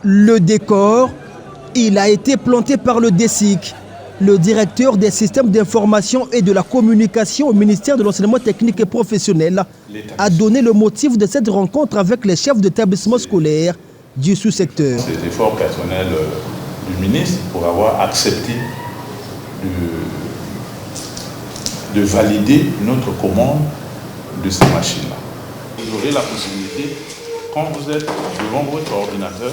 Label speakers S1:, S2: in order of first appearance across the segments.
S1: Le décor, il a été planté par le DESIC, le directeur des systèmes d'information et de la communication au ministère de l'enseignement technique et professionnel, a donné le motif de cette rencontre avec les chefs d'établissement scolaire du sous-secteur.
S2: C'est l'effort personnel du ministre pour avoir accepté de valider notre commande de ces machines-là. Vous aurez la possibilité, quand vous êtes devant votre ordinateur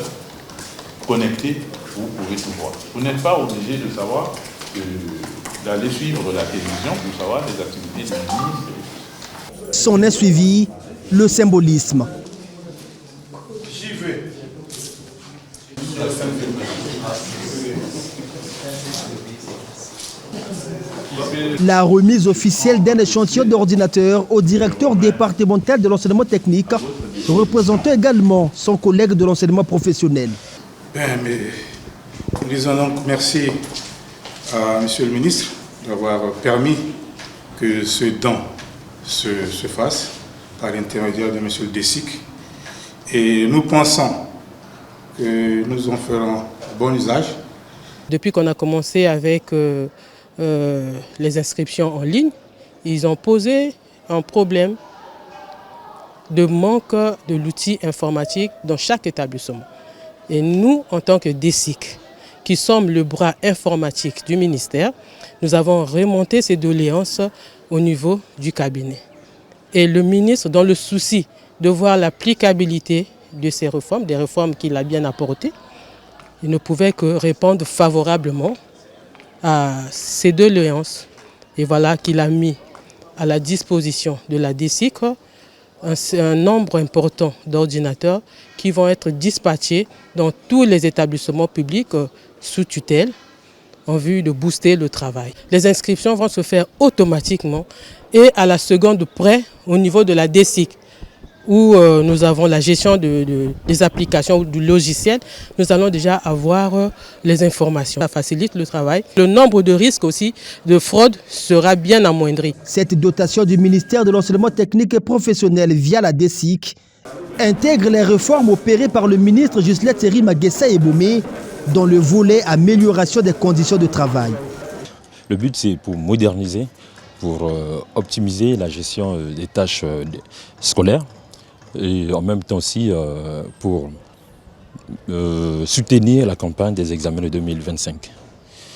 S2: connecté, vous pouvez tout voir. Vous n'êtes pas obligé de savoir, d'aller suivre la télévision pour savoir les activités du ministre.
S1: S'en est suivi le symbolisme.
S2: J'y vais.
S1: La remise officielle d'un échantillon d'ordinateur au directeur départemental de l'enseignement technique, représentant également son collègue de l'enseignement professionnel.
S3: Mais nous disons donc merci à M. le ministre d'avoir permis que ce don se fasse par l'intermédiaire de M. le DESIC. Et nous pensons que nous en ferons bon usage.
S4: Depuis qu'on a commencé avec les inscriptions en ligne, ils ont posé un problème de manque de l'outil informatique dans chaque établissement. Et nous, en tant que DESIC, qui sommes le bras informatique du ministère, nous avons remonté ces doléances au niveau du cabinet. Et le ministre, dans le souci de voir l'applicabilité de ces réformes, des réformes qu'il a bien apportées, il ne pouvait que répondre favorablement à ces doléances. Et voilà qu'il a mis à la disposition de la DESIC un nombre important d'ordinateurs qui vont être dispatchés dans tous les établissements publics sous tutelle en vue de booster le travail. Les inscriptions vont se faire automatiquement et à la seconde près au niveau de la DESIC où nous avons la gestion des applications ou du logiciel, nous allons déjà avoir les informations. Ça facilite le travail. Le nombre de risques aussi de fraude sera bien amoindri.
S1: Cette dotation du ministère de l'enseignement technique et professionnel via la DESIC intègre les réformes opérées par le ministre Ghislaine Magessa Ebomé dans le volet amélioration des conditions de travail.
S5: Le but, c'est pour moderniser, pour optimiser la gestion des tâches scolaires et en même temps aussi pour soutenir la campagne des examens de 2025.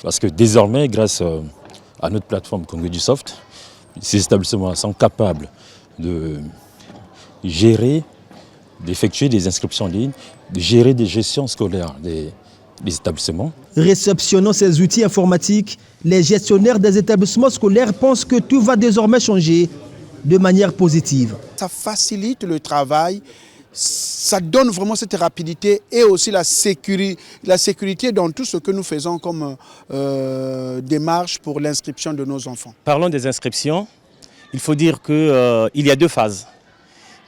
S5: Parce que désormais, grâce à notre plateforme Congo-du-Soft, ces établissements sont capables de gérer, d'effectuer des inscriptions en ligne, de gérer des gestions scolaires des établissements.
S1: Réceptionnant ces outils informatiques, les gestionnaires des établissements scolaires pensent que tout va désormais changer de manière positive.
S6: Ça facilite le travail, ça donne vraiment cette rapidité et aussi la sécurité dans tout ce que nous faisons comme démarche pour l'inscription de nos enfants.
S7: Parlons des inscriptions, il faut dire qu'il y a deux phases.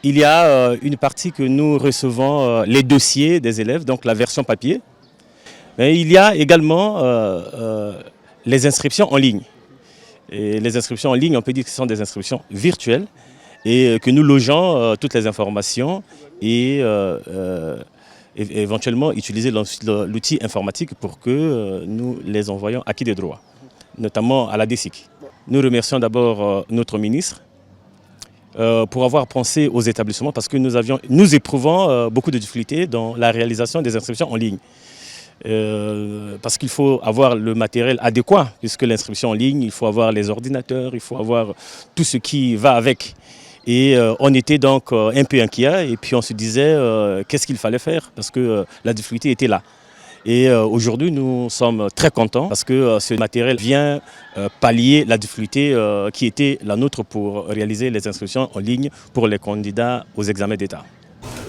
S7: Il y a une partie que nous recevons les dossiers des élèves, donc la version papier. Mais il y a également les inscriptions en ligne. Et les inscriptions en ligne, on peut dire que ce sont des inscriptions virtuelles et que nous logeons toutes les informations et éventuellement utiliser l'outil informatique pour que nous les envoyions à qui des droits, notamment à la DESIC. Nous remercions d'abord notre ministre pour avoir pensé aux établissements parce que nous éprouvons beaucoup de difficultés dans la réalisation des inscriptions en ligne. Parce qu'il faut avoir le matériel adéquat, puisque l'inscription en ligne, il faut avoir les ordinateurs, il faut avoir tout ce qui va avec. Et on était donc un peu inquiets et puis on se disait qu'est-ce qu'il fallait faire parce que la difficulté était là. Et aujourd'hui, nous sommes très contents parce que ce matériel vient pallier la difficulté qui était la nôtre pour réaliser les inscriptions en ligne pour les candidats aux examens d'État.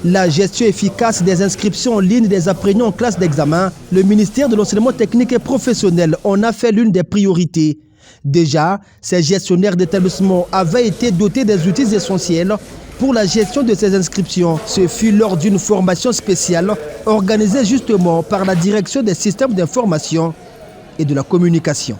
S1: La gestion efficace des inscriptions en ligne des apprenants en classe d'examen, le ministère de l'enseignement technique et professionnel en a fait l'une des priorités. Déjà, ces gestionnaires d'établissements avaient été dotés des outils essentiels pour la gestion de ces inscriptions. Ce fut lors d'une formation spéciale organisée justement par la direction des systèmes d'information et de la communication.